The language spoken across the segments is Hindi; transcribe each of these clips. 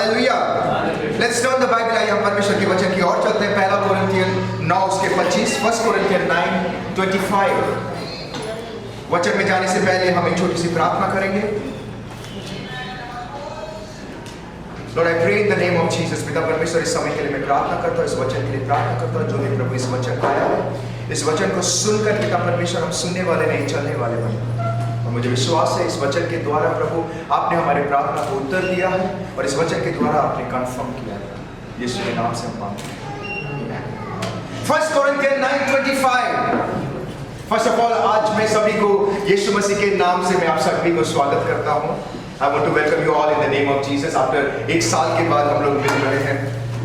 Hallelujah. Let's turn the Bible, आइए हम परमेश्वर के वचन की ओर चलते हैं। पहला कोरिन्थियन 9 उसके 25, 1 कोरिन्थियन 9:25। वचन में जाने से पहले हम एक छोटी सी प्रार्थना करेंगे। Lord, I pray in the name of Jesus। पिता परमेश्वर, इस समय के लिए मैं प्रार्थना करता हूँ, इस वचन के लिए प्रार्थना करता हूँ जो भी प्रभु इस वचन आया है। इस वचन को सुनकर पिता परमेश्वर हम सुनने वाले नहीं, चलने वाले बने। और मुझे विश्वास है इस वचन के द्वारा प्रभु आपने हमारे प्रार्थना को उत्तर दिया है और इस वचन के द्वारा आपने कंफर्म किया है। यीशु के नाम से हम मांगते हैं। 1 कोरिन्थियन 9:25। फर्स्ट ऑफ ऑल आज मैं सभी को यीशु मसीह के नाम से मैं आप सभी को स्वागत करता हूँ। I want to welcome you all in the name of Jesus। After एक साल के बाद हम लोग मिल रहे हैं,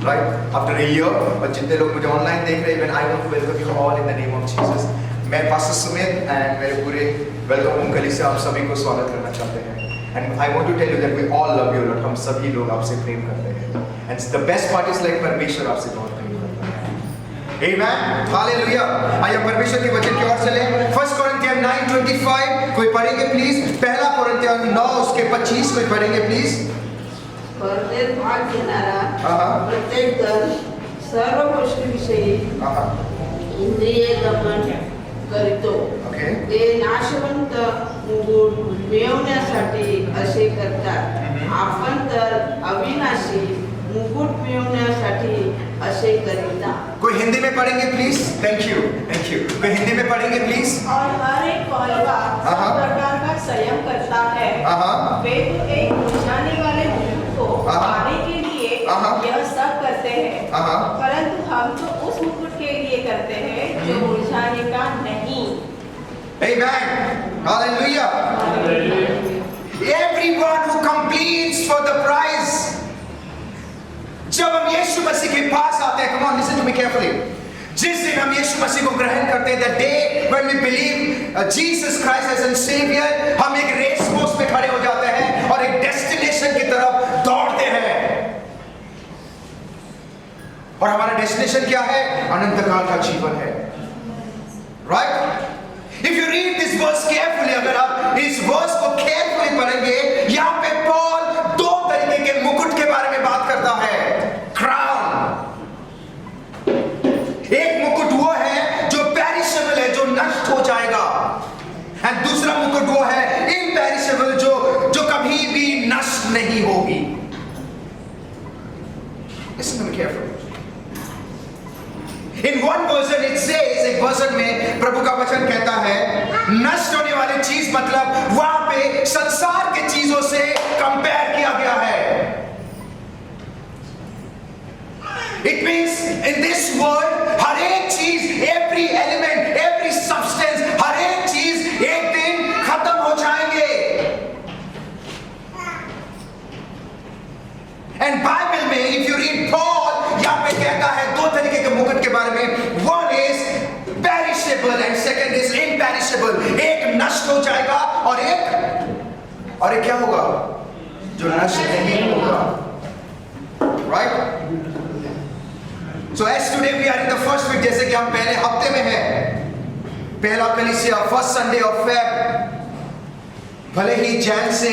right? After a year, और जितने लोग मुझे ऑनलाइन देख रहे हैं, I want to welcome you all in the name of Jesus। मैं पास्टर सुमित and मेरे पूरे वेलकम होम कलीसिया आप सभी को स्वागत करना चाहते हैं। And I want to tell you that we all love you, Lord। हम सभी लोग आपसे प्रेम करते हैं। And the best part is like परमेश्वर आपसे बहुत प्रेम करता है। Amen, Hallelujah। आइए परमेश्वर के वचन की ओर चले। 1 कोरिन्थियन 9:25 कोई पढ़ेंगे प्लीज। पहला कोरिन्थियन 9 उसके 25 कोई पढ़ेंगे प्लीज। परदेश भाग घेणारा प्रत्येक जण सर्व गोष्टीविषयी इंद्रिय दमन करीतो। ते नाशवंत मुकुट मिळवण्यासाठी असे करतात। आपण तर अविनाशी मुकुट मिळवण्यासाठी असे करीता। कोई हिंदी में पढ़ेंगे प्लीज। Thank you. कोई हिंदी में पढ़ेंगे प्लीज। और हर एक पहलवा सब प्रकार का संयम करता है। वे तो एक मुरझाने वाले मुकुट को पाने के लिए यह सब करते हैं, परंतु हम तो उस मुकुट के लिए करते हैं जो मुरझाने का नहीं। Amen, Hallelujah। Everyone who completes for the prize। जब हम यीशु मसीह के पास आते हैं, come on listen to me carefully। जिस दिन हम यीशु मसीह को ग्रहण करते हैं, the day when we believe Jesus Christ as a Savior, हम एक रेस कोर्स में खड़े हो जाते हैं और एक डेस्टिनेशन की तरफ दौड़ते हैं। और हमारा डेस्टिनेशन क्या है? अनंत काल का जीवन है, right? If you read this verse carefully, अगर आप इस वर्स को केयरफुली पढ़ेंगे, यहाँ पे पॉल दो तरीके के मुकुट के बारे में बात करता है। क्राउन, एक मुकुट वो है जो पेरिशेबल है, जो नष्ट हो जाएगा, एंड दूसरा मुकुट वो है इम्पेरिशेबल, जो कभी भी नष्ट नहीं होगी। Listen to me carefully। In one version it says, एक वर्जन में प्रभु का वचन कहता है नष्ट होने वाली चीज, मतलब वहां पे संसार के चीजों से कंपेयर किया गया है। It means in this world हर एक चीज, every element, every substance, हर एक चीज एक दिन खत्म हो जाएंगे। And Bible में if you read Paul, यहाँ पे कहता है दो तरीके के मुकुट के बारे में। One is perishable and second is imperishable। एक नष्ट हो जाएगा और एक क्या होगा? जो नष्ट नहीं होगा, right? So as today we are in the first week, जैसे कि हम पहले हफ्ते में हैं, पहला कलीसिया, फर्स्ट संडे ऑफ फेब। भले ही जैन से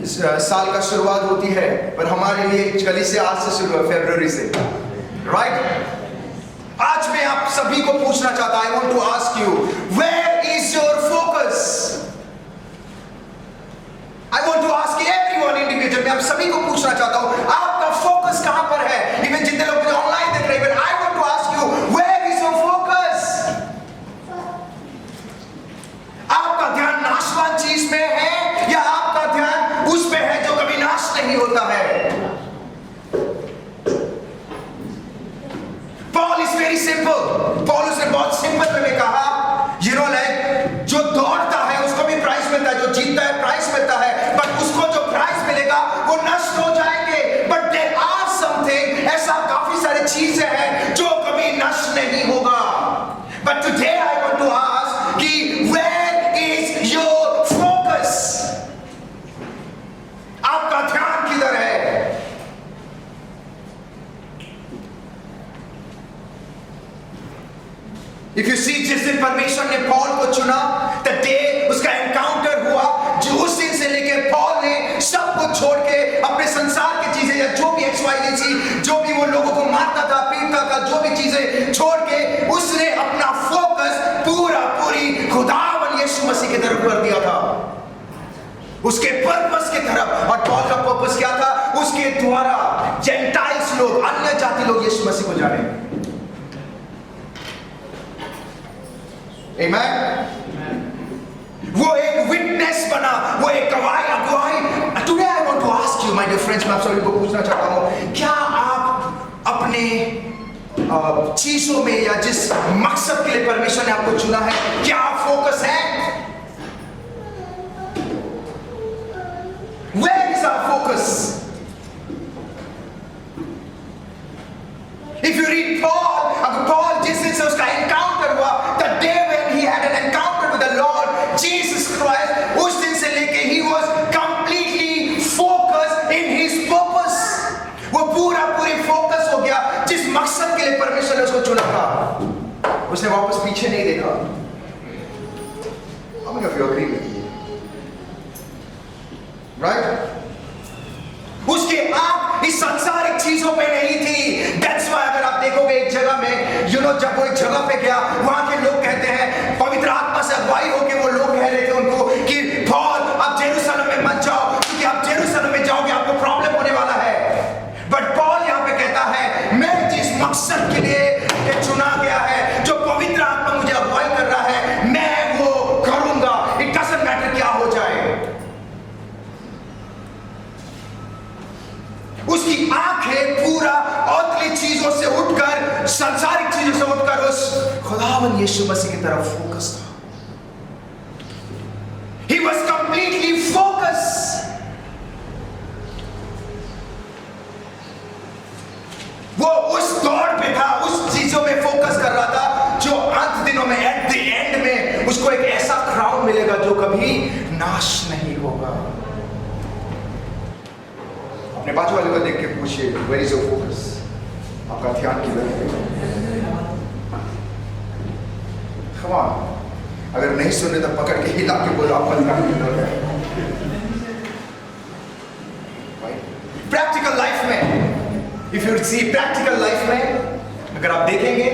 साल का शुरुआत होती है, पर हमारे लिए कलीसिया आज से शुरू है, फरवरी से, राइट? आज मैं आप सभी को पूछना चाहता हूं, I want to ask you, where is your focus? I want to ask everyone individually, मैं आप सभी को पूछना चाहता हूं, आपका फोकस कहां पर है? इवन जितने लोग मुझे ऑनलाइन देख रहे हैं, I want to ask you, where is your focus? आपका ध्यान नाशवान चीज में है या आपका ध्यान उस पे है जो कभी नाश नहीं होता है? Paul is very simple। Paul उसने बहुत सिंपल में कहा, you know like जो दौड़ता है उसको भी प्राइज मिलता है, जो जीतता है प्राइज मिलता है, बट उसको जो प्राइज मिलेगा वो नष्ट हो जाएंगे। बट there are something, ऐसा काफी सारी चीजें हैं जो कभी नष्ट नहीं होगा। But today I want to ask कि where is your focus? आपका ध्यान किधर है? If you see जिस दिन परमेश्वर ने पॉल को चुना, the day उसका एनकाउंटर हुआ, जो उस दिन से लेकर पॉल ने सब कुछ छोड़ के अपने संसार की चीजें या जो दिया था उसके पर्पस की तरफ। और पॉल का पर्पस क्या था? उसके द्वारा जेंटाइल्स लोग, अन्य जाति लोग यीशु मसीह को जाने। आमेन। वो एक विटनेस बना, वो एक अगुवाई। Today I want to ask you my dear friends, मैं आप सभी को पूछना चाहता हूं, क्या आप अपने चीजों में या जिस मकसद के लिए परमेश्वर ने आपको चुना है, क्या आप फोकस है? Where is our focus? If you read Paul, अगर Paul जिस दिन से उसका एनकाउंटर हुआ, the day when he had an encounter with the Lord Jesus Christ, उस दिन से लेके he was completely focused in his purpose. वो पूरी फोकस हो गया जिस मकसद के लिए परमेश्वर ने उसको चुना था। उसने वापस पीछे नहीं देखा। How many of you agree with me? Right? उसकी आंख इस सांसारिक चीजों पे नहीं थी। That's why अगर आप देखोगे एक जगह में, जब वो एक जगह पे गया, वहां के लोग कहते हैं, पवित्र आत्मा से अगुवाई होके वो लोग कह रहे थे उनको कि पॉल आप जेरूसलम में मत जाओ, क्योंकि आप जेरूसलम में जाओगे आपको प्रॉब्लम होने वाला है। बट पॉल यहाँ पे कहता है, मैं जिस मकसद के लिए चुना गया है, जो पवित्र आत्मा मुझे अगुवाई कर रहा है, मैं वो करूंगा। It doesn't matter क्या हो जाए। उसकी आंखें पूरा औतली चीजों से उठकर, सांसारिक चीजों से उठकर उस खुदावन यीशु मसीह की तरफ फोकस था। He was completely focused. वो उस दौड़ पे था, उस चीजों में फोकस कर रहा था जो अंत दिनों में, एट द एंड में, उसको एक ऐसा क्राउन मिलेगा जो कभी नाश नहीं होगा। अपने बाजू वाले को देख के पूछिए, वेयर इज योर फोकस? आपका ध्यान किधर है? कम ऑन, अगर नहीं सुने तो पकड़ के हिला के बोलो आपका ध्यान किधर है। प्रैक्टिकल लाइफ में, if you see practical life में, अगर आप देखेंगे,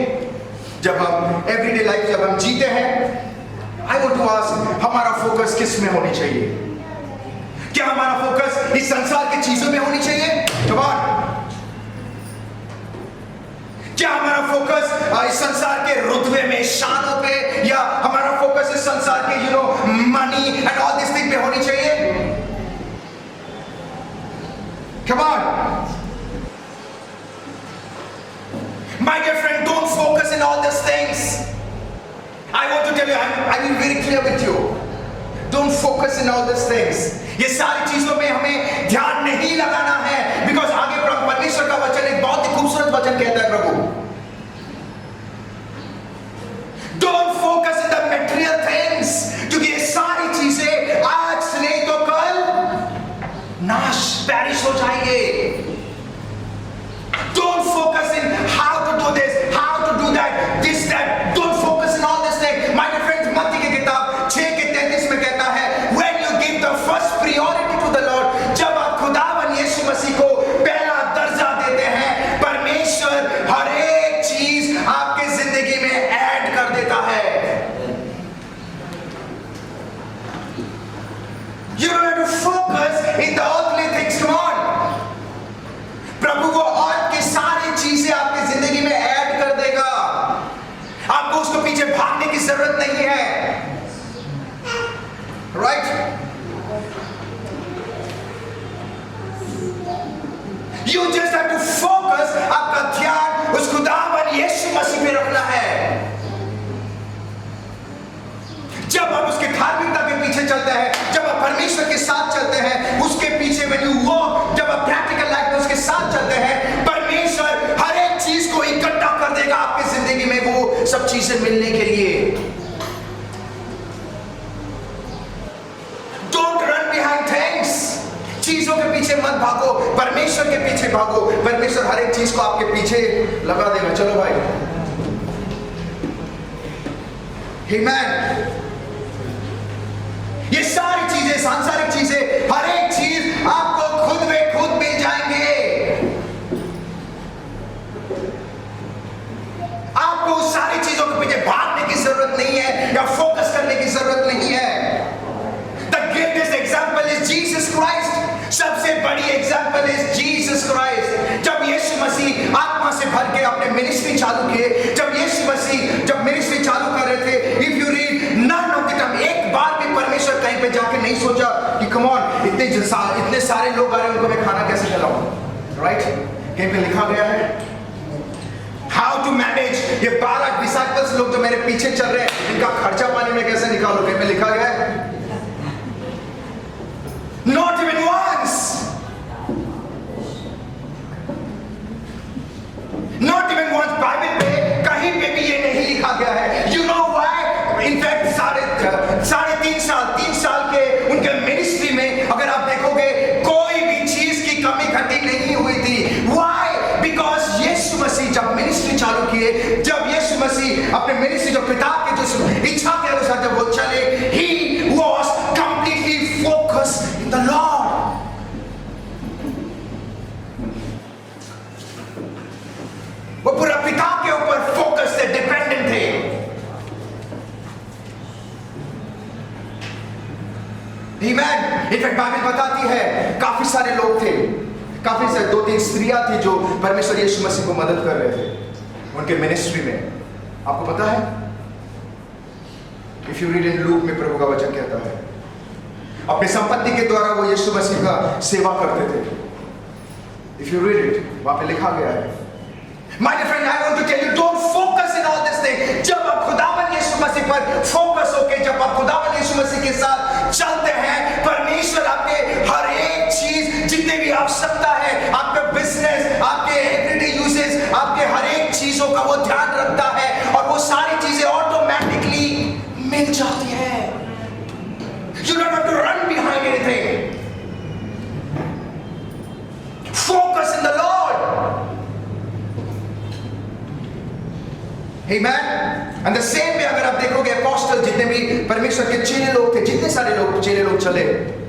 जब हम एवरीडे लाइफ जब हम जीते हैं, आई वांट टू आस्क, हमारा फोकस किस में होनी चाहिए? क्या हमारा फोकस इस संसार की चीजों में होनी चाहिए? Come on. क्या हमारा फोकस इस संसार के रुतबे में, शानों पे, या हमारा फोकस इस संसार के money and all this thing पे होनी चाहिए? Come on. My dear friend, don't focus in all these things. I want to tell you, I will be very clear with you. Don't focus in all these things. ये सारी चीजों में हमें ध्यान नहीं लगाना है, बिकॉज आगे परमेश्वर का वचन एक बहुत ही खूबसूरत वचन कहता है प्रभु, don't focus in the material things, क्योंकि ये सारी चीजें आज नहीं तो कल नाश, पैरिश हो जाएंगे। Don't focus in how to do this, how to do that, this, that. Don't focus in all this thing. My dear friends, मत्ती की किताब 6:33 में कहता है, when you give the first priority to the Lord, जब आप खुदावन यीशु मसीह को पहला दर्जा देते हैं, परमेश्वर हर एक चीज आपके जिंदगी में ऐड कर देता है। You don't have to focus in the earthly things. Come on. प्रभु वो और की सारी चीजें आपकी जिंदगी में ऐड कर देगा। आपको उसको पीछे भागने की जरूरत नहीं है। Right? You just have to focus, आपका ध्यान उस खुदावन यीशु मसीह पे रखना है। जब आप उसके धार्मिकता के पीछे चलते हैं, जब आप परमेश्वर के साथ चलते हैं, उसके पीछे when you walk, जब आप प्रैक्टिकल लाइफ में उसके साथ चलते हैं, परमेश्वर हर एक चीज को इकट्ठा कर देगा आपकी जिंदगी में, वो सब चीजें मिलने के लिए। Don't run behind things. चीजों के पीछे मत भागो, परमेश्वर के पीछे भागो। परमेश्वर हर एक चीज को आपके पीछे लगा देगा। चलो भाई, आमेन। ये सारी चीजें, सांसारिक चीजें, हर एक चीज आपको खुद में खुद मिल जाएंगे। आपको उस सारी चीजों के पीछे भागने की जरूरत नहीं है या फोकस करने की जरूरत नहीं है। जाके नहीं सोचा कि कम ऑन इतने सारे लोग आ रहे हैं, उनको मैं खाना कैसे खिलाऊं, राइट? कहीं पे लिखा गया है हाउ टू मैनेज ये 12 डिसाइपल्स लोग जो मेरे पीछे चल रहे हैं, इनका खर्चा पानी में कैसे निकालो? कहीं पे लिखा गया है? Not even once, not even once. Bible पे कहीं पे भी ये नहीं लिखा गया है। You know why? इनफैक्ट साढ़े 3 साल के उनके मिनिस्ट्री में अगर आप देखोगे कोई भी चीज की कमी घटी नहीं हुई थी। व्हाई? बिकॉज यीशु मसीह जब मिनिस्ट्री चालू किए, जब यीशु मसीह अपने मिनिस्ट्री जो पिता के जो इच्छा के अनुसार जब वो चले, he was completely focused in the Lord. वो पूरा पिता के ऊपर फोकस थे, डिपेंडेंट थे। Amen. इनफैक्ट बाइबल बताती है काफी सारे लोग थे, काफी सारे 2-3 स्त्रियां थी जो परमेश्वर यीशु मसीह को मदद कर रहे थे उनके मिनिस्ट्री में। आपको पता है, if you read in look में प्रभु का वचन कहता है अपनी संपत्ति के द्वारा वो यीशु मसीह का सेवा करते थे। इफ यू रीड इट, वहां पे लिखा गया है। My dear friend, I want to tell you, don't focus in all this thing. जब आप खुदावंद यीशु मसीह पर फोकस होके, जब आप खुदावंद यीशु मसीह के साथ चलते हैं, परमेश्वर आपके हर एक चीज, जितने भी आवश्यकता है, आपके बिजनेस, आपके एवरीडे यूजेस, आपके हर एक चीजों का वो ध्यान रखता है और वो सारी चीजें ऑटोमेटिकली मिल जाती है। You don't have to run behind anything. Focus in the Lord. Amen. And the same way अगर आप देखोगे अपोस्टल, जितने भी परमेश्वर के चेले लोग थे, जितने सारे चेले लोग चले,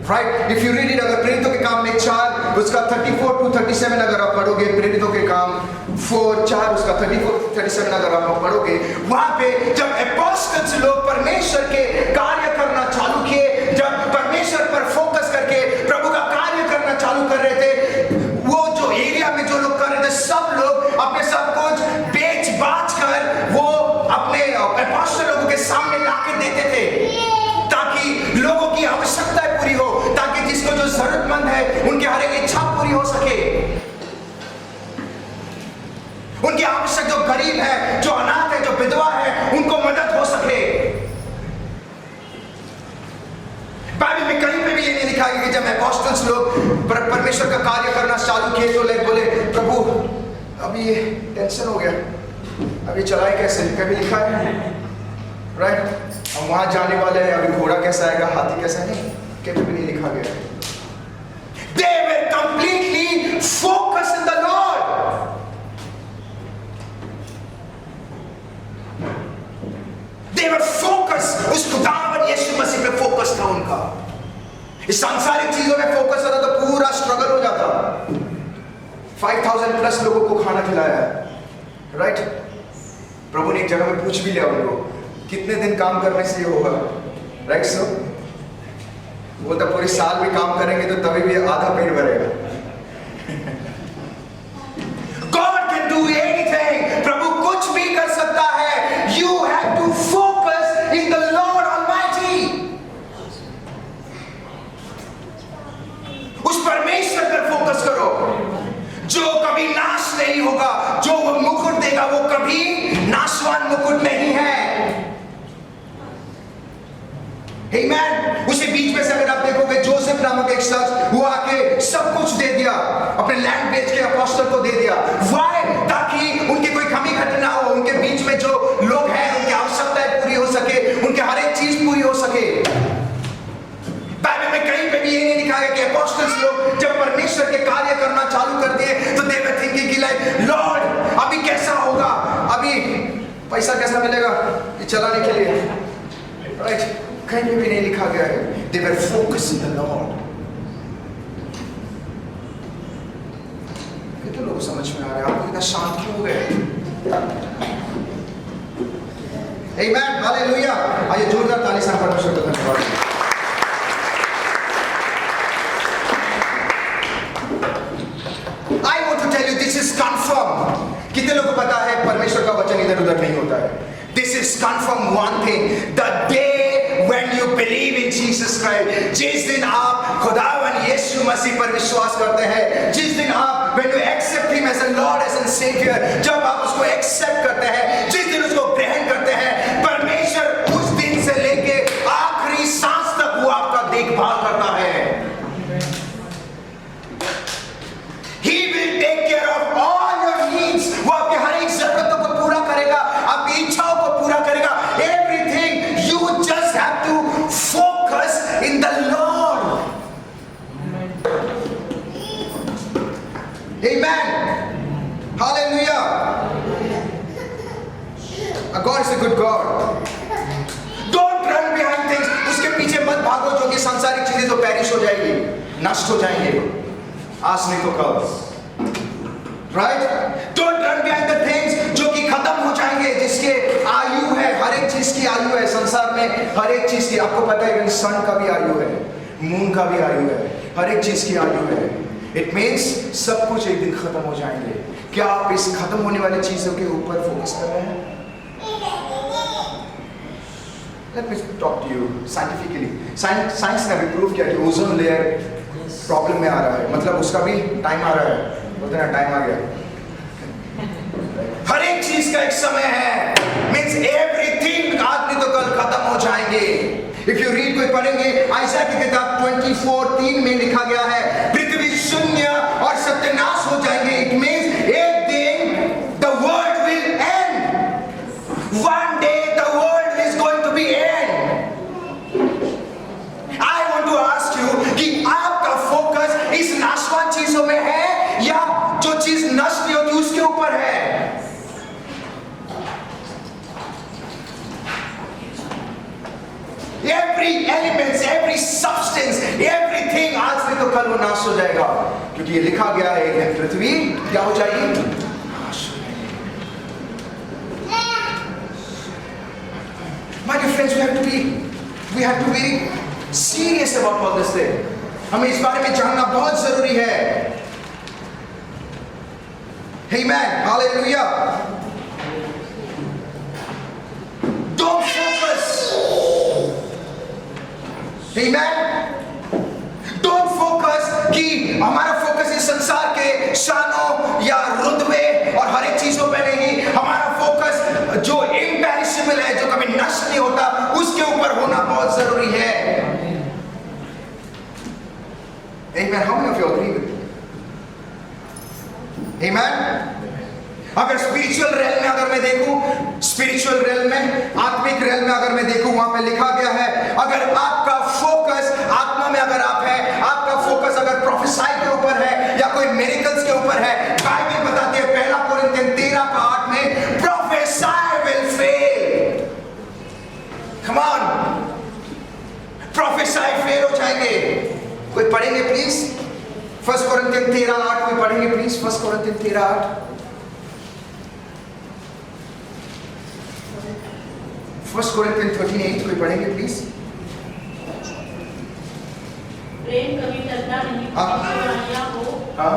right? If you read it, अगर प्रेरितों के काम में 4 उसका 34-37 अगर आप पढ़ोगे, प्रेरितों के काम 4 उसका 34-37 अगर आप पढ़ोगे, वहां पे जब अपोस्टल्स लोग परमेश्वर के कार्य करना चालू किए, जब परमेश्वर पर फोकस करके प्रभु का कार्य करना चालू कर रहे थे, वो जो एरिया में जो लोग कर रहे थे, सब लोग अपने सब कुछ बेच बाच कर वो अपने अपोस्टल लोगों के सामने लाके देते थे, ताकि लोगों की आवश्यकताएं पूरी हो, ताकि जिसको जो जरूरतमंद है उनकी हर एक इच्छा पूरी हो सके, उनकी आवश्यक जो गरीब है, जो अनाथ है, जो विधवा है, उनको मदद हो सके। बाइबल में कहीं पे भी ये नहीं लिखा है कि जब अपोस्टल्स लोग परमेश्वर का कार्य करना चालू किए तो लोग बोले, प्रभु अभी ये टेंशन हो गया, अभी चलाए कैसे? कभी लिखा है? राइट? हम वहां जाने वाले हैं, अभी घोड़ा कैसा आएगा, हाथी कैसा, नहीं, कभी भी नहीं लिखा गया। They were completely focused in the Lord. They were focused, उस खुदावंद यीशु मसीह पे फोकस था उनका। इस सांसारिक चीजों में फोकस होता तो पूरा स्ट्रगल हो जाता। 5000 प्लस लोगों को खाना खिलाया, राइट? प्रभु ने एक जगह में पूछ भी लिया उनको, कितने दिन काम करने से ये होगा, राइट? सो वो तो पूरे साल भी काम करेंगे तो तभी भी आधा पेट भरेगा। God can do anything. प्रभु कुछ भी कर सकता है। You have to focus in the Lord Almighty. उस परमेश्वर पर फोकस करो जो कभी नाश नहीं होगा, जो वो मुकुट देगा वो कभी नाशवान मुकुट नहीं है। Amen. उसी बीच में से अगर आप देखोगे, जोसेफ नामक एक शख्स, वो आके सब कुछ दे दिया, अपने लैंड बेच के अपोस्टल को दे दिया। Why? ताकि उनकी कोई कमी घटी ना हो, उनके बीच में जो लोग हैं उनकी आवश्यकताएं पूरी हो सके, उनकी हर एक चीज पूरी हो सके। बाइबल में कहीं पे भी ये नहीं लिखा है कि अपोस्टल्स लोग जब परमेश्वर के कार्य करना चालू कर दिए तो they were thinking कि लाइक लॉर्ड अभी कैसा होगा, अभी पैसा कैसा मिलेगा ये चलाने के लिए, राइट? कहीं पे भी नहीं लिखा गया है। They were focused in the Lord. कितने लोग समझ में आ रहे हैं? आपको इतना शांत क्यों हो गए? Amen. Hallelujah. आइए जोरदार ताली से परमेश्वर को धन्यवाद। I want to tell you this is confirmed. कितने लोगों को पता है परमेश्वर का वचन इधर उधर नहीं होता है? This is confirmed one thing. The day when you believe in Jesus Christ, जिस दिन आप खुदावन यीशु मसीह पर विश्वास करते हैं, जिस दिन आप when you accept him as a Lord as a Savior, जब आप उसको एक्सेप्ट करते हैं, जिस दिन उसको ग्रहण करते हैं, परमेश्वर उस दिन से लेके आखिरी सांस तक वो आपका देखभाल करता है। He will take care of all your needs. वो आपके हर एक जरूरतों को पूरा करेगा, आपकी इच्छाओं को पूरा करेगा। Everything you just have to focus in the Lord. Amen. Hallelujah. God is a good God. Don't run behind things. उसके पीछे मत भागो जो कि सांसारिक चीजें तो पेरिश हो जाएगी, नष्ट हो जाएंगे, आज नहीं तो कल। Right? Don't run behind the things जो कि खत्म हो जाएंगे, जिसके आयु है, हर एक चीज की आयु है संसार में, हर एक चीज की। आपको पता है सन का भी आयु है, मून का भी आयु है, हर एक चीज की आयु है। इट मीन्स सब कुछ एक दिन खत्म हो जाएंगे। क्या आप इस खत्म होने वाली चीजों के ऊपर फोकस कर रहे हैं? Let me talk to you scientifically. Science ने अभी प्रूव किया कि ओजोन लेयर प्रॉब्लम में आ रहा है, मतलब उसका भी टाइम आ रहा है, बोलते हैं टाइम आ गया। हर एक चीज का एक समय है। मीन्स एवरीथिंग आज नहीं तो कल खत्म हो जाएंगे। इफ यू रीड, कोई पढ़ेंगे आयशा की किताब 24:3 में लिखा गया है, पृथ्वी शून्य और सत्यानाश हो जाएंगे। इट मीन्स एक दिन the world will end, one day the world is going to be end. I want to ask you कि आपका फोकस इस नाशवान चीजों में है या जो चीज नष्ट नहीं होती उसके ऊपर है? Every elements, every substance, everything आज नहीं तो कल वो नाश हो जाएगा, क्योंकि ये लिखा गया है एक दिन पृथ्वी क्या हो जाएगी? नाश हो जाएगी। My dear friends, we have to be very serious about all this thing. हमें इस बारे में जानना बहुत जरूरी है। Amen, hallelujah. Don't focus. Amen. Don't focus कि हमारा फोकस इस संसार के शानों या रुतबे और हर एक चीजों पे नहीं, हमारा फोकस जो इम्पेरिशेबल है, जो कभी नष्ट नहीं होता, उसके ऊपर होना बहुत जरूरी है। Amen. How many of you agree with me? Amen. अगर स्पिरिचुअल रेल में अगर मैं देखूं, स्पिरिचुअल रेल में, आत्मिक रेल में अगर मैं देखूं, वहां पे लिखा गया है, अगर आपका फोकस आत्मा में अगर आप है, आपका फोकस अगर प्रोफेसाई के ऊपर है या कोई मिरेकल्स के ऊपर है, बाइबल बताती है 1 कोरिन्थियन 13:8 में, प्रोफेसाई will fail. Come on, प्रोफेसाई fail हो जाएंगे। कोई पढ़ेंगे प्लीज 1 कोरिन्थियन 13:8? कोई पढ़ेंगे प्लीज 1 कोरिन्थियन 13:8? 1 कोरिन्थियन 13:8 कोई पढ़ेंगे प्लीज? प्रेम कभी टलता नहीं, भविष्यवाणियां हो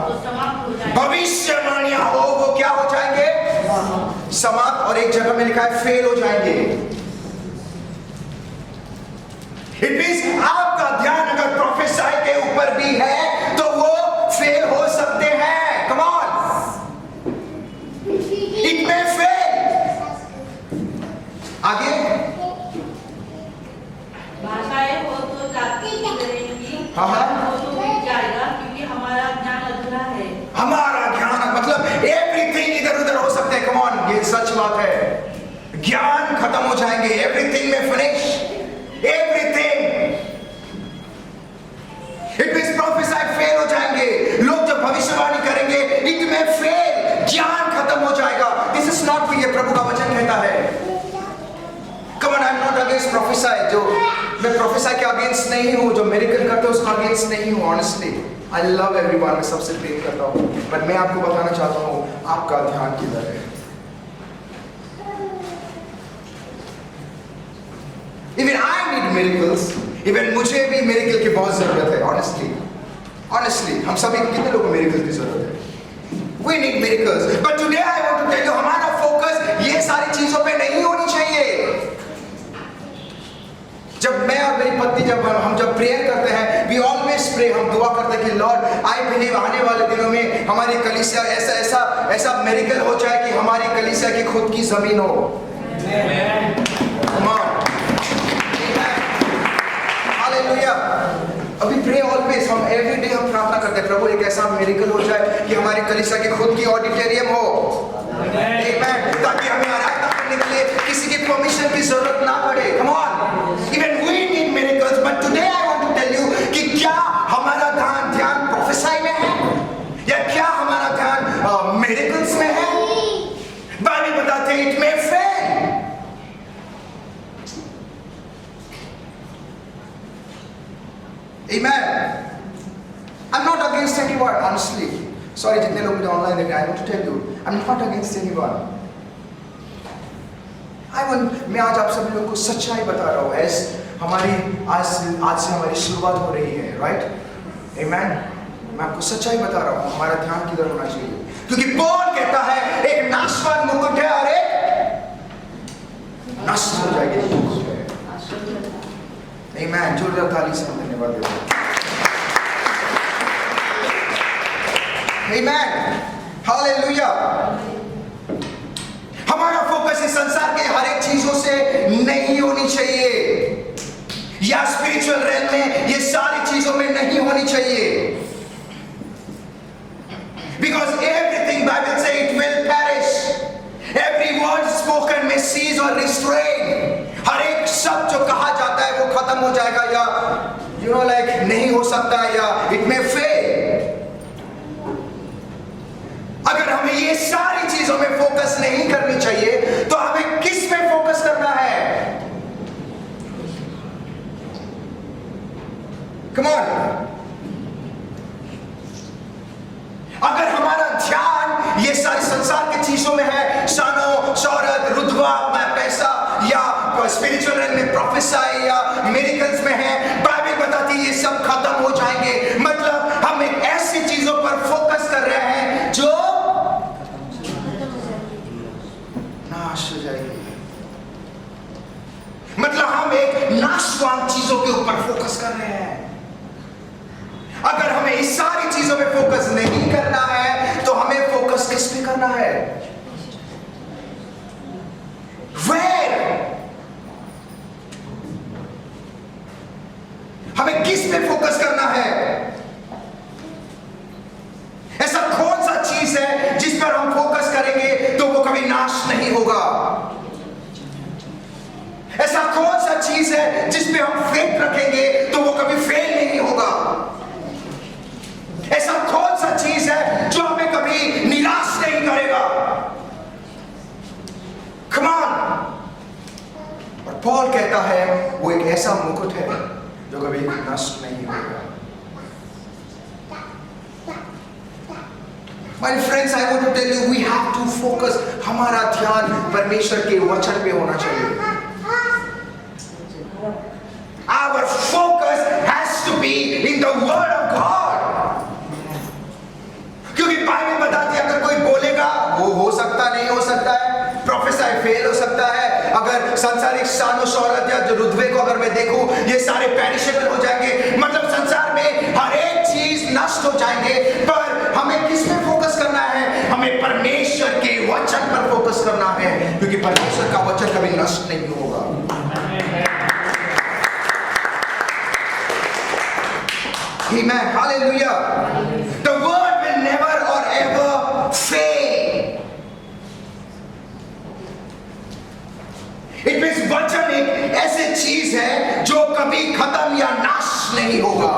तो समाप्त हो जाएंगे। भविष्यवाणियां हो वो क्या हो जाएंगे? समाप्त। और एक जगह में लिखा है फेल हो जाएंगे। इट मींस आपका ध्यान अगर प्रोफेसाई के ऊपर भी है तो वो फेल हो सकते हैं। Come on, it may fail. आगे, भाषाएं हो तो जाती रहेंगी, हाँ। हो तो बीत जाएगा, क्योंकि हमारा ज्ञान अधूरा है। हमारा ज्ञान मतलब एवरीथिंग इधर उधर हो सकते हैं। कम ऑन, ये सच बात है। ज्ञान खत्म हो जाएंगे, एवरीथिंग में finish, everything. It means प्रोफेसाई fail हो जाएंगे। लोग जब भविष्यवाणी करेंगे इट में फेल, ज्ञान खत्म हो जाएगा। दिस इज नॉट फॉर, ये प्रभु का वचन कहता है। Come on, I am not against प्रोफेसाई। जो मैं प्रोफेसाई के अगेंस्ट नहीं हूं, जो मिरेकल करते हैं उसका अगेंस्ट नहीं हूं। ऑनेस्टली आई लव एवरीवन, मैं सबसे प्रेम करता हूं, बट मैं आपको बताना चाहता हूं आपका ध्यान किधर है। Even I need miracles, even मुझे भी मिरेकल की बहुत जरूरत है। ऑनेस्टली हम सभी, कितने लोगों को मिरेकल की जरूरत है? We need miracles, but today I want to tell you, हमारा फोकस ये सारी चीजों पे नहीं होनी चाहिए। जब मैं और मेरी पत्नी जब प्रेयर करते हैं, वी ऑलवेज प्रे, हम दुआ करते हैं कि लॉर्ड आई बिलीव आने वाले दिनों में हमारी कलीसिया ऐसा मिरेकल हो जाए कि हमारी कलीसिया की खुद की जमीन हो। Come on. Hallelujah. अभी प्रे ऑलवेज, हम एवरी डे हम प्रार्थना करते हैं प्रभु एक ऐसा मिरेकल हो जाए कि हमारी कलीसिया की खुद की ऑडिटोरियम हो। Amen. ताकि हमें आराधना करने के लिए किसी की परमिशन की जरूरत ना पड़े। Come on. Even we need miracles, but today I want to tell you कि क्या हमारा ध्यान प्रोफेसाई में है या क्या हमारा ध्यान मिरेकल्स में है? बाइबल बताते हैं इट में fail. Amen. I'm not against anyone, honestly. Sorry, जितने लोग मुझे ऑनलाइन देख रहे हैं, I want to tell you, I'm not against anyone. मैं आज आप सभी लोगों को सच्चाई बता रहा हूँ। हमारी आज से हमारी शुरुआत हो रही है, राइट? Amen. मैं आपको सच्चाई बता रहा हूँ, हमारा ध्यान किधर होना चाहिए, क्योंकि पौल कहता है एक नाशवान मुकुट है और एक नष्ट हो जाएगी। Amen. जोरदार ताली से धन्यवाद देते हैं। Amen. Hallelujah. हमारा फोकस इस संसार के हर एक चीजों से नहीं होनी चाहिए, या स्पिरिचुअल रेल में ये सारी चीजों में नहीं होनी चाहिए। Because everything Bible say it will perish. Every word spoken may cease or restrain. हर एक शब्द जो कहा जाता है वो खत्म हो जाएगा, या नहीं हो सकता, या it may fail. अगर हमें ये सारी चीजों में फोकस नहीं करनी चाहिए तो हमें किस में फोकस करना है? Come on. अगर हमारा ध्यान ये सारी संसार की चीजों में है, शानो, शौहरत, रुतबा, पैसा, या स्पिरिचुअल में प्रोफेसाई या मिरेकल्स में है, बाइबल बताती है ये सब खत्म हो जाएंगे। मतलब हम एक ऐसी चीजों पर फोकस कर रहे हैं जो नाश हो जाएगी। मतलब हम एक नाशवान चीजों के ऊपर फोकस कर रहे हैं। अगर हमें इस सारी चीजों में फोकस नहीं करना है तो हमें फोकस किस पे करना है? Where? हमें किस पे फोकस करना है? ऐसा कौन सा चीज है जिस पर हम फोकस करेंगे तो वो कभी नाश नहीं होगा? ऐसा कौन सा चीज है जिस पे हम फेथ रखेंगे तो वो कभी फेल नहीं होगा? ऐसा कौन सा चीज है जो हमें कभी निराश नहीं करेगा? Come on. और पॉल कहता है वो एक ऐसा मुकुट है जो कभी नष्ट नहीं होगा। My friends, I want to tell you, we have to focus. हमारा ध्यान परमेश्वर के वचन पे होना चाहिए। Our focus has to be in the word of God. क्योंकि बाइबल बताती है अगर कोई बोलेगा वो हो सकता नहीं हो सकता है, प्रोफेसर फेल हो सकता है, अगर संसारिक शानो शौहरत या जो रुतबे को अगर मैं देखूं ये सारे पेरिशेबल हो जाएंगे। मतलब संसार में हर एक चीज नष्ट हो जाएंगे, पर हमें किस पे फोकस करना है? हमें परमेश्वर के वचन पर फोकस करना है, क्योंकि परमेश्वर का वचन कभी नष्ट नहीं होगा। Amen. Hallelujah. The word will never or ever fail. It means वचन एक ऐसी चीज है जो कभी खत्म या नाश नहीं होगा।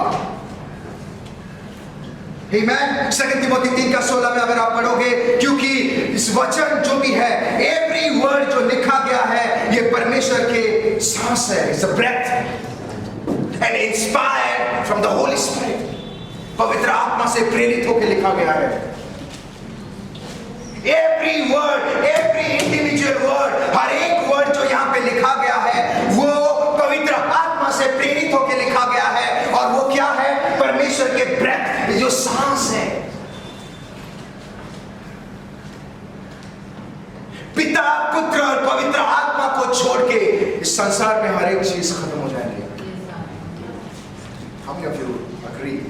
Amen. 2 तिमोथी 3:16 में अगर आप पढ़ोगे, क्योंकि इस वचन जो भी है, every word जो लिखा गया है ये परमेश्वर के सांस है, it's a breath and inspired from the Holy Spirit. पवित्र आत्मा से प्रेरित होकर लिखा गया है। Every word, every individual word, हर एक वर्ड जो यहाँ पे लिखा गया है वो पवित्र आत्मा से प्रेरित होकर लिखा गया है। और वो क्या है? परमेश्वर के ब्रेथ, जो सांस है। पिता, पुत्र और पवित्र आत्मा को छोड़ के इस संसार में हर एक चीज खत्म हो जाएगी। How many of you agree?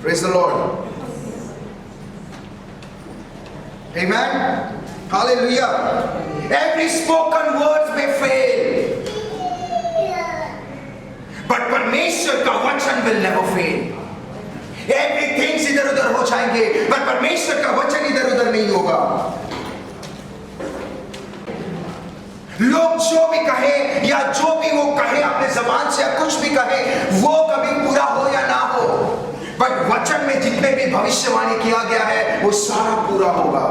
Praise the Lord. Amen. Hallelujah. Every spoken words may fail, but परमेश्वर का वचन will never fail. Everything इधर उधर हो जाएंगे, पर परमेश्वर का वचन इधर उधर नहीं होगा. लोग जो भी कहे या जो भी वो कहे अपने जबान से या कुछ भी कहे, वो कभी पूरा हो या ना हो, बट वचन में जितने भी भविष्यवाणी किया गया है वो सारा पूरा होगा.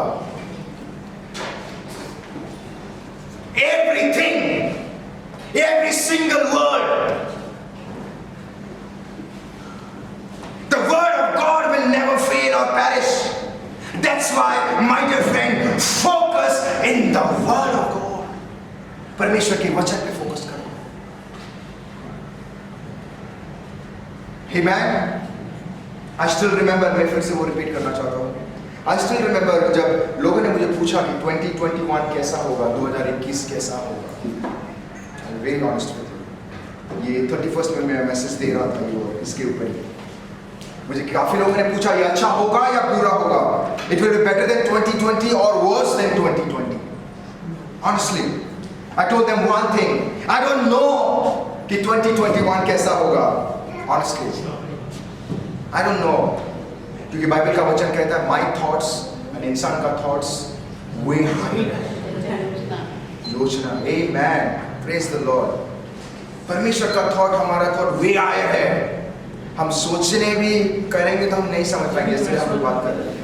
Everything, every single word, the word of God will never fail or perish. That's why, my dear friend, focus in the word of God. परमेश्वर के वचन पे फोकस करो. Amen. I still remember, मैं फिर से वो रिपीट करना चाहता हूँ. I still remember जब लोगों ने मुझे पूछा कि 2021 कैसा होगा, 2021 कैसा होगा. I'm very honest with you. ये 31st में मैं मैसेज दे रहा था ये इसके ऊपर. मुझे काफी लोगों ने पूछा ये अच्छा होगा या बुरा होगा. It will be better than 2020 or worse than 2020. Honestly, I told them one thing. I don't know कि 2021 कैसा होगा. Honestly, I don't know. क्योंकि बाइबल का वचन कहता है my thoughts and इंसान का thoughts way higher. योजना. Amen. Praise the Lord. परमेश्वर का thought हमारा thought way higher है. हम सोचने भी करेंगे तो हम नहीं समझ पाएंगे. इसलिए हम लोग बात कर रहे हैं.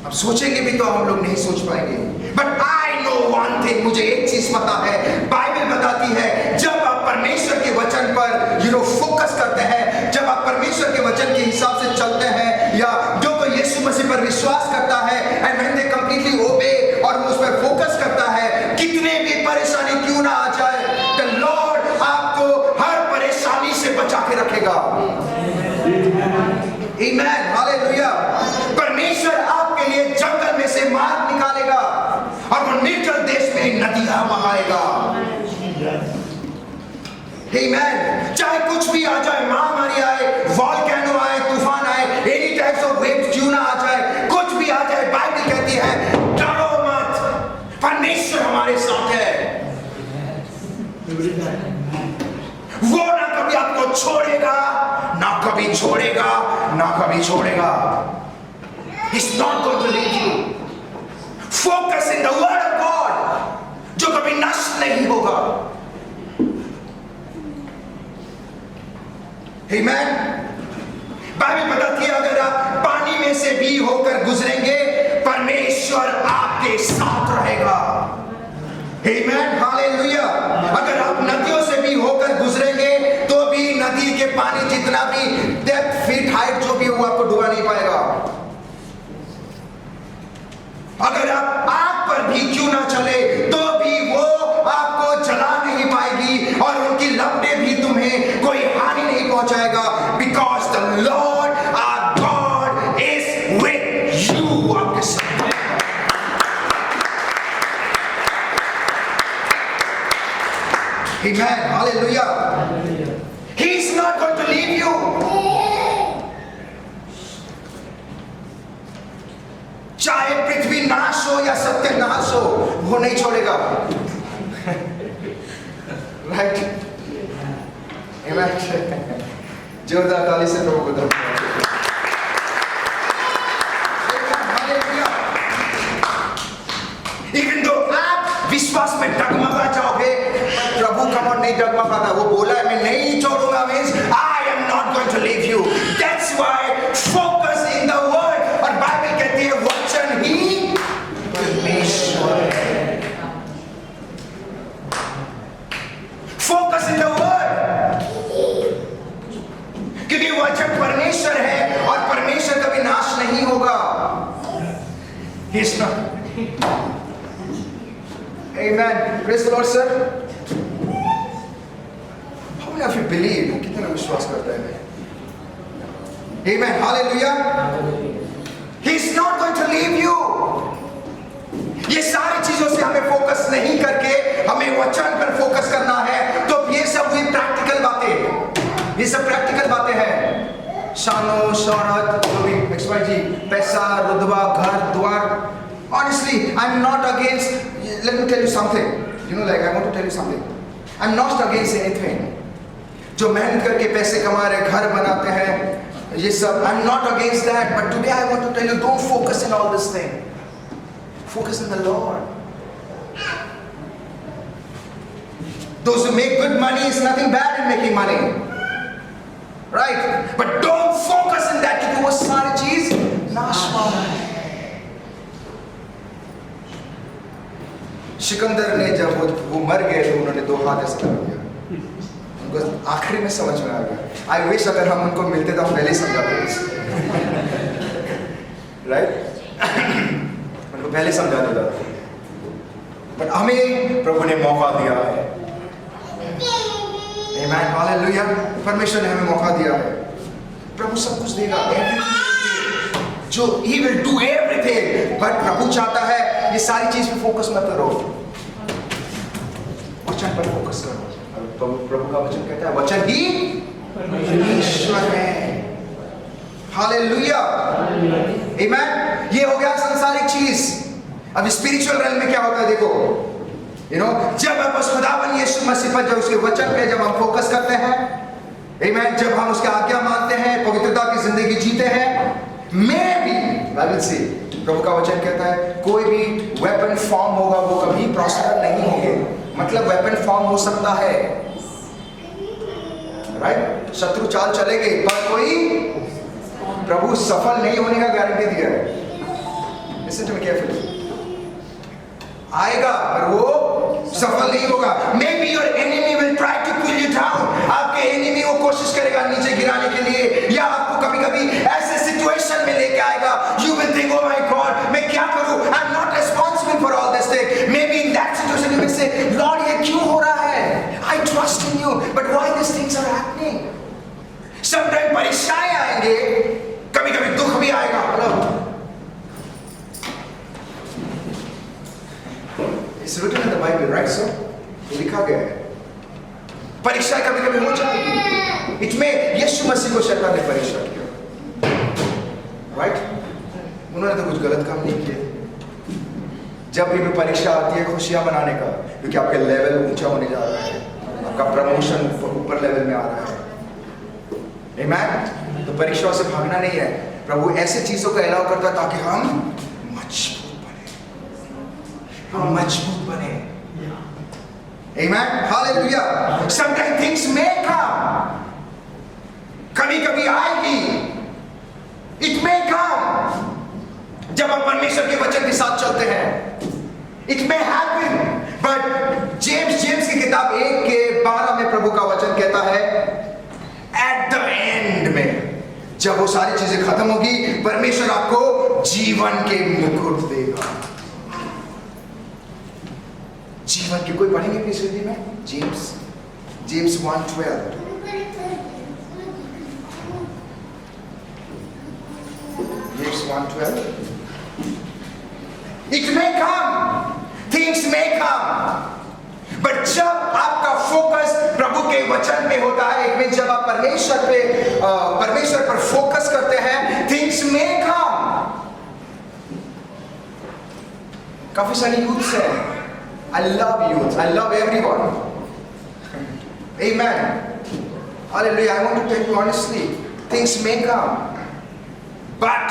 अब सोचेंगे भी तो हम लोग नहीं सोच पाएंगे. But I know one thing. मुझे एक चीज पता है. बाइबल बताती है जब आप परमेश्वर के वचन पर फोकस करते हैं, जब आप परमेश्वर के वचन के हिसाब से चलते हैं, या जो कोई यीशु मसीह पर विश्वास करता है and when they completely obey और उस पर फोकस करता है, कितने भी परेशानी क्यों ना आ जाए, the Lord आपको हर परेशानी से बचा के रखेगा. Amen. Hallelujah. परमेश्वर आपके लिए जंगल में से मार्ग निकालेगा और वो निर्जल देश में नदियां बहाएगा. Amen. चाहे कुछ भी आ जाए, महामारी आए, वॉल्केनो आए, तूफान आए, any types of waves क्यों ना आ जाए, कुछ भी आ जाए, बाइबल कहती है डरो मत, परमेश्वर हमारे साथ है. वो ना कभी आपको छोड़ेगा, ना कभी छोड़ेगा, ना कभी छोड़ेगा. He's not going to leave you. Focus in the word of God, जो कभी नष्ट नहीं होगा. Amen. बाइबल बताती है अगर आप पानी में से भी होकर गुजरेंगे, परमेश्वर आपके साथ रहेगा. Amen. Hallelujah. अगर आप नदियों से भी होकर गुजरेंगे तो भी नदी के पानी जितना भी डेप्थ फीट हाइट जो भी हो आपको डुबा नहीं पाएगा. अगर आप आग पर भी क्यों ना चले तो भी वो आपको जला नहीं पाएगी और उनकी लपटें भी तुम्हें कोई हानि नहीं पहुंचाएगा. Because the Lord our God is with you. आपके साथ. Amen. Hallelujah. He is not going to leave you. चाहे पृथ्वी नाश हो या सत्यानाश हो, वो नहीं छोड़ेगा. राइट. जोरदार ताली से प्रभु को धन्यवाद. Even though आप विश्वास में डगमगा जाओगे, प्रभु कमर नहीं डगमगाता. वो बोला है मैं नहीं छोड़ूंगा, means I am not going to leave you. That's why focus in the word. और बाइबल कहती है वचन ही परमेश्वर है. Focus in the word. क्योंकि वचन परमेश्वर है और परमेश्वर कभी नाश नहीं होगा. He's not. Amen. Praise the Lord, sir. How many of you believe? कितना विश्वास करते हैं? Amen. Hallelujah. He's not going to leave you. ये सारी चीजों से हमें फोकस नहीं करके हमें वचन पर फोकस करना है ये सब प्रैक्टिकल बातें हैं। शानो, शौहरत, जो भी XYZ, पैसा, रुतबा, घर, द्वार। Honestly, I'm not against. Let me tell you something. You know, like I want to tell you something. I'm not against anything. जो मेहनत करके पैसे कमा रहे, घर बनाते हैं, ये सब, I'm not against that. But today I want to tell you, don't focus in all this thing. Focus in the Lord. Those who make good money is nothing bad in making money, right? But don't focus in that क्योंकि वो सारी चीज नाशवान है। सिकंदर ने जब वो मर गए तो उन्होंने 2 हाथ ऐसे कर दिया, उनको आखिरी में समझ में आ गया। आई विश अगर हम उनको मिलते तो हम पहले ही समझाते, राइट? उनको पहले समझा देता, बट हमें प्रभु ने मौका दिया है। Amen, hallelujah. परमेश्वर ने हमें मौका दिया है, प्रभु सब कुछ देगा, जो He will do everything। But प्रभु चाहता है ये सारी चीज पे फोकस मत करो, वचन पर फोकस करो। प्रभु का वचन कहता है वचन ही परमेश्वर है। हालेलुया, आमेन। ये हो गया सांसारिक चीज। अब स्पिरिचुअल रेल में क्या होता है देखो, जब हम उस खुदावन यीशु मसीह पर, जब उसके वचन पे जब हम फोकस करते हैं, आमेन, जब हम उसके आज्ञा मानते हैं, पवित्रता की जिंदगी जीते हैं, मैं भी बाइबल से प्रभु का वचन कहता है कोई भी वेपन फॉर्म होगा वो कभी प्रॉस्पर नहीं होंगे। मतलब वेपन फॉर्म हो सकता है, राइट? शत्रु चाल चलेंगे पर कोई प्रभु सफल नहीं होने का गारंटी दिया है। Listen to me carefully. आएगा पर वो सफल नहीं होगा। Maybe your enemy will try to pull you down. आपके एनिमी वो कोशिश करेगा नीचे गिराने के लिए, या आपको कभी-कभी ऐसे सिचुएशन में लेके आएगा। You will think, oh my God, मैं क्या करूं? I'm not responsible for all this thing. Maybe in that situation you will say, Lord, ये क्यों हो रहा है? I trust in you, but why these things are happening? Sometimes परीक्षाएं आएंगे, कभी-कभी दुख भी आएगा। It's written in the Bible, right, sir? लिखा गया है, परीक्षा कभी-कभी हो जाएगी। इसमें यीशु मसीह को शैतान ने परीक्षा किया, राइट? उन्होंने तो कुछ गलत काम नहीं किए। जब भी परीक्षा आती है खुशियां मनाने का, क्योंकि आपका लेवल ऊंचा होने जा रहा है, आपका प्रमोशन ऊपर लेवल में आ रहा है, आमेन। तो परीक्षाओं से भागना नहीं है। प्रभु ऐसे चीजों का अलाउ करता है ताकि हम मजबूत बने। Amen, hallelujah। Sometimes things may come, कभी-कभी आएगी, it may come, जब हम परमेश्वर के वचन के साथ चलते हैं, it may happen, but James की किताब 1:12 में प्रभु का वचन कहता है, at the end में, जब वो सारी चीजें खत्म होगी, परमेश्वर आपको जीवन के मुकुट देगा। जीवन की कोई पढ़ेंगे प्लीज हिंदी में? James 1:12। James 1:12। It may come, things may come, but जब आपका फोकस प्रभु के वचन पे होता है, एक में जब आप परमेश्वर पर फोकस करते हैं, things may come। काफी सारी यूथ्स हैं, I love youth. I love everyone. Amen. Hallelujah. I want to tell you honestly, things may come, but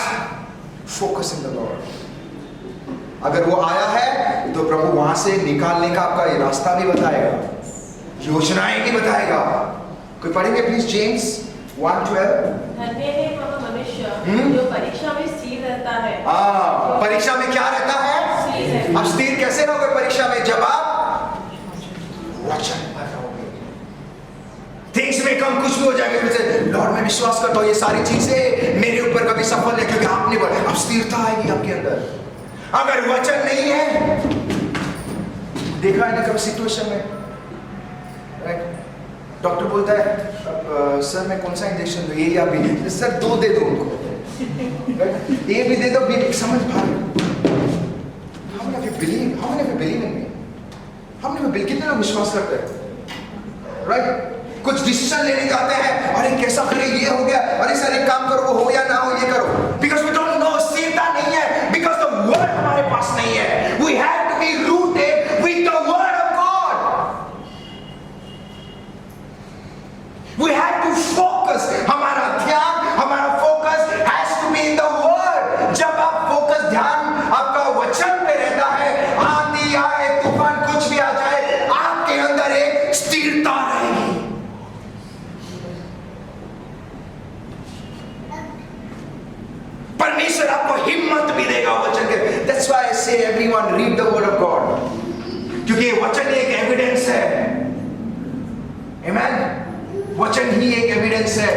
focus in the Lord. अगर वो आया है तो प्रभु वहां से निकालने का आपका रास्ता भी बताएगा, योजनाएं भी बताएगा। कोई पढ़ेंगे प्लीज जेम्स 1:12। धन्य है वह मनुष्य जो परीक्षा में स्थिर रहता है। परीक्षा में क्या रहता है? अब स्थिर कैसे रहोगे परीक्षा में? जब आप वचन पर रहोगे। थिंग्स में कम कुछ भी हो जाएगा, जैसे लॉर्ड मैं विश्वास करता हूँ ये सारी चीजें मेरे ऊपर कभी सफल है क्योंकि आपने बोला। अब स्थिरता आएगी आपके अंदर। अगर वचन नहीं है, देखा है ना कभी सिचुएशन में, राइट? डॉक्टर बोलता है सर मैं कौन सा इंजेक्शन दूं, ये या बी? सर 2 दे दो उनको, ए भी दे दो, बी समझ भाग। How many of you believe? How many of you believe in me? How many of you believe? कितने लोग विश्वास करते हैं, राइट? कुछ डिसीजन लेने जाते हैं, अरे कैसा करे, ये हो गया, अरे सर एक काम करो, वो हो या ना हो, ये करो, बिकॉज वी डोंट नो, स्थिरता नहीं है, बिकॉज द वर्ड हमारे पास नहीं है। We have to be rooted with the word of God. We have to focus, हमारा ध्यान, हमारा focus has to be in the word. जब आप फोकस, ध्यान आपका वचन पे रहता है, आंधी आए, तूफान कुछ भी आ जाए, आपके अंदर एक स्थिरता रहेगी। परमेश्वर आपको हिम्मत भी देगा वचन के। That's why I say everyone read the word of God, क्योंकि ये वचन एक एविडेंस है। Amen? वचन ही एक एविडेंस है।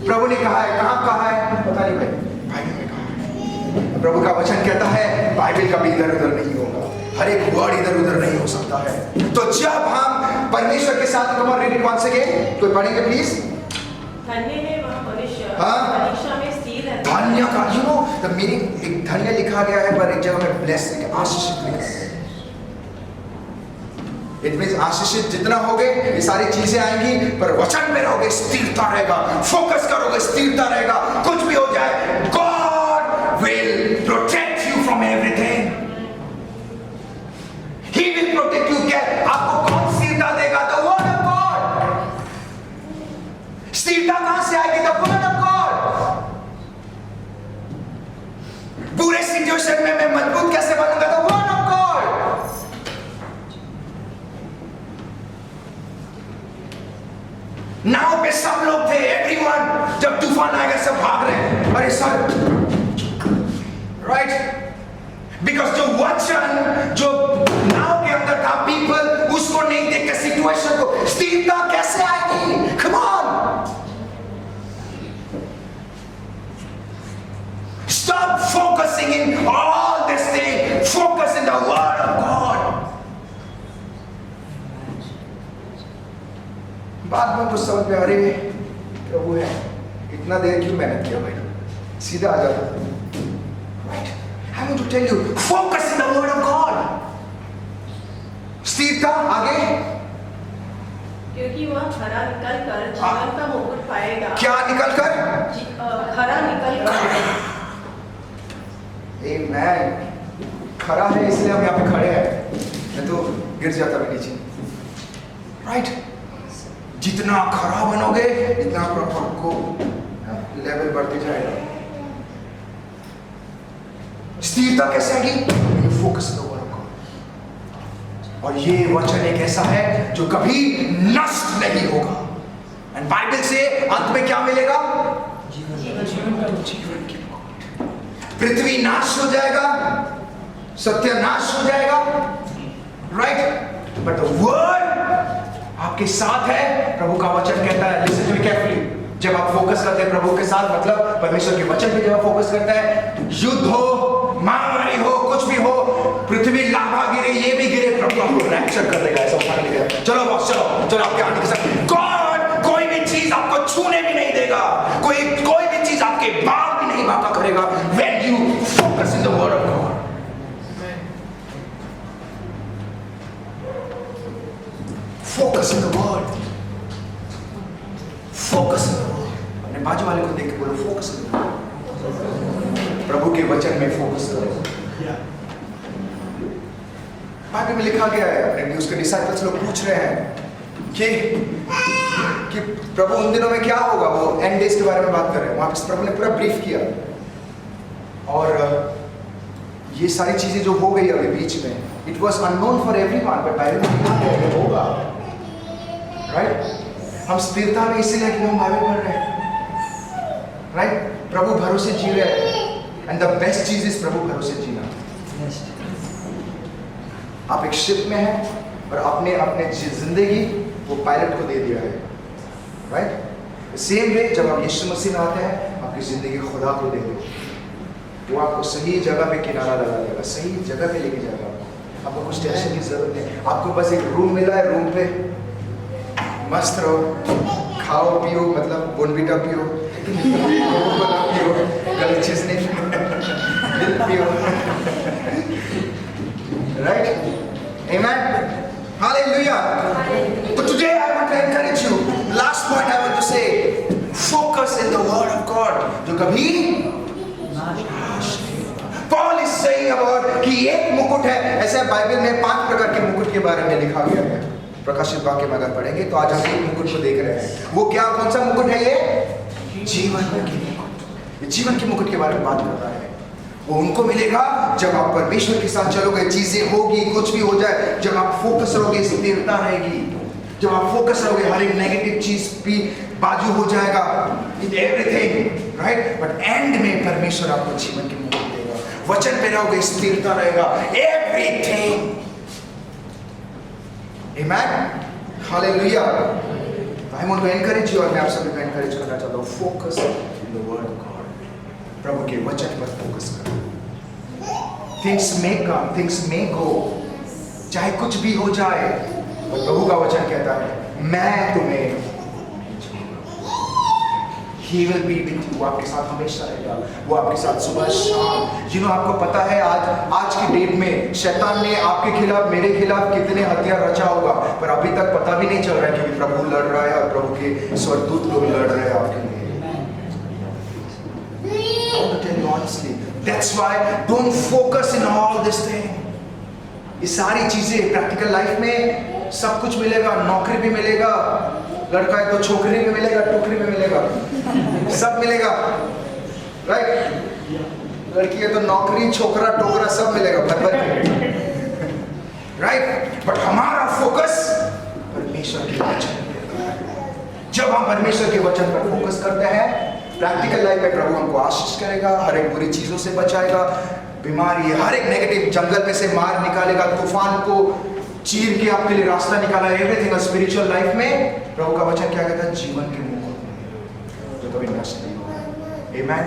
प्रभु ने कहा है, कहाँ कहा है पता नहीं भाई, बाइबल में कहा है। प्रभु का वचन कहता है बाइबल कभी इधर उधर नहीं होगा, हर एक वर्ड इधर उधर नहीं हो सकता है। तो जब हम परमेश्वर के साथ, come on read it once again, कोई पढ़ेंगे प्लीज। धन्य है वह मनुष्य हाँ? परीक्षा में स्थिर रहता है। धन्य का, यू नो द मीनिंग, एक धन्य लिखा गया है पर एक जगह में ब्लेस्ड, आशीषित लिखा है। इट मींस आशीषित जितना होगे ये सारी चीजें आएंगी, पर वचन में रहोगे, स्थिरता रहेगा, फोकस करोगे, स्थिरता रहेगा। कुछ भी हो जाए, God will protect you from everything. He will protect you. क्या आपको कौन स्थिरता देगा? The word of God. स्थिरता कहां से आएगी? The word of God. पूरे सिचुएशन में मैं मजबूत कैसे बनूंगा? The word of God. नाव पे सब लोग थे, एवरीवन, जब तूफान आएगा सब भाग रहे हैं, अरे सर, राइट? बिकॉज जो वचन जो नाव के अंदर था, पीपल उसको नहीं देख के सिचुएशन को, स्थिरता कैसे आएगी? Come on, stop focusing in all this thing, focus in the word of God. बाद में कुछ समझ में, अरे प्रभु है, इतना देर क्यों मेहनत किया भाई, सीधा आ जाता। Right? I want to tell you, focus in the word of God. स्थिरता आगे, क्योंकि वह खरा निकल कर जीवन का मुकुट पाएगा। क्या निकल कर? खरा निकल कर। Amen. खरा है इसलिए हम यहाँ पे खड़े हैं, मैं तो गिर जाता भी नीचे। राइट? जितना खरा बनोगे इतना आपको लेवल बढ़ते जाएगा। स्थिरता कैसे आएगी? Focus in the word of God. और ये वचन एक ऐसा है जो कभी नष्ट नहीं होगा। एंड बाइबल से अंत में क्या मिलेगा? जीवन की। पृथ्वी नाश हो जाएगा, सत्य नाश हो जाएगा, राइट? बट द वर्ड आपके साथ है। प्रभु का वचन कहता है, लिसन टू मी केयरफुली, जब आप फोकस करते हैं प्रभु के साथ, मतलब परमेश्वर के वचन पे जब आप फोकस करते हैं, युद्ध हो, महामारी हो, कुछ भी हो, पृथ्वी लाभा गिरे, ये भी गिरे, प्रभु आपको रैप्चर कर देगा, ऐसा उठा लेगा। चलो बॉस, चलो चलो आपके आने के साथ। गॉड कोई भी चीज आपको छूने भी नहीं देगा, कोई भी चीज आपके बाल भी नहीं बाका करेगा। When you focus in the word of God, focus in the word, focus in the word। अपने बाजू वाले को देख के बोलो, फोकस करो, प्रभु के वचन में फोकस करो। बाइबल में लिखा गया है, अपने उसके डिसाइपल्स लोग पूछ रहे हैं कि प्रभु उन दिनों में क्या होगा, वो एंड डेज के बारे में बात कर रहे हैं। वहां पे प्रभु ने पूरा ब्रीफ किया, और ये सारी चीजें जो हो गई अभी बीच में, it was unknown for everyone, but Bible में लिखा है होगा। राइट? हम स्थिरता में इसीलिए कि हम बाइबल पढ़ रहे हैं, राइट? प्रभु भरोसे जी रहे हैं, एंड द बेस्ट चीज इज प्रभु भरोसे जीना। आप एक शिप में हैं और अपने जिंदगी वो पायलट को दे दिया है, राइट? सेम वे जब आप यीशु मसीह में आते हैं, आपकी जिंदगी खुदा को दे दो, वो आपको सही जगह पे किनारा लगा देगा, सही जगह पे लेके जाएगा। आपको कुछ टेंशन की जरूरत नहीं, आपको बस एक रूम मिला है, रूम पे मस्त रहो, खाओ पियो, मतलब बोनविटा पियो, कोका पियो, गलत चीज नहीं पियो, राइट? Amen, hallelujah. तो today I want to encourage in the word of God, जो कभी पॉल इज सेइंग अबाउट कि एक मुकुट है। ऐसे बाइबल में 5 प्रकार के मुकुट के बारे में लिखा गया है। प्रकाशित वाक्य में अगर पढ़ेंगे तो आज हम एक मुकुट को देख रहे हैं। वो क्या, कौन सा मुकुट है? ये जीवन की मुकुट। ये जीवन के मुकुट के बारे में बात कर रहा है। वो उनको मिलेगा जब आप परमेश्वर के साथ चलोगे। चीजें होगी, कुछ भी हो जाए, जब आप फोकस रहोगे, स्थिरता रहेगी। जब आप फोकस रहोगे, हर एक नेगेटिव चीज भी बाजू हो जाएगा, in everything, right. But and में परमेश्वर आपको जीवन के मुकुट देगा। वचन पे रहोगे, स्थिरता रहेगा, everything. Amen, hallelujah. I want to encourage you, और मैं आप सभी को एनकरेज करना चाहता हूँ, focus in the word of God. प्रभु के वचन पर फोकस करो। थिंग्स मे कम, थिंग्स मे गो, चाहे कुछ भी हो जाए, और प्रभु का वचन कहता है मैं तुम्हें, He will be with you, वो आपके साथ हमेशा रहेगा। वो आपके साथ सुबह शाम। आपको पता है आज की डेट में शैतान ने आपके खिलाफ, मेरे खिलाफ कितने हथियार रचा होगा, पर अभी तक पता भी नहीं चल रहा है, क्योंकि प्रभु लड़ रहा है और प्रभु के स्वर्गदूत लोग लड़ रहे हैं आपके लिए। Honestly, that's why don't focus in all this thing. ये सारी चीजें प्रैक्टिकल लाइफ में सब कुछ मिलेगा, नौकरी भी मिलेगा, लड़का है तो छोकरी भी मिलेगा, टोकरी भी मिलेगा, सब मिलेगा, राइट। लड़की है तो नौकरी, छोकरा, टोकरा सब मिलेगा भर भर के, राइट। बट हमारा फोकस परमेश्वर के वचन पर। जब हम परमेश्वर के वचन पर फोकस करते हैं, प्रैक्टिकल लाइफ में प्रभु हमको आशीष करेगा, हर एक बुरी चीजों से बचाएगा, बीमारी, हर एक नेगेटिव जंगल में से मार निकालेगा, तूफान को चीर के आपके लिए रास्ता निकाला। एवरीथिंग स्पिरिचुअल लाइफ में प्रभु का वचन क्या कहता है? जीवन के मुकुट में जो कभी नष्ट नहीं होगा। आमेन।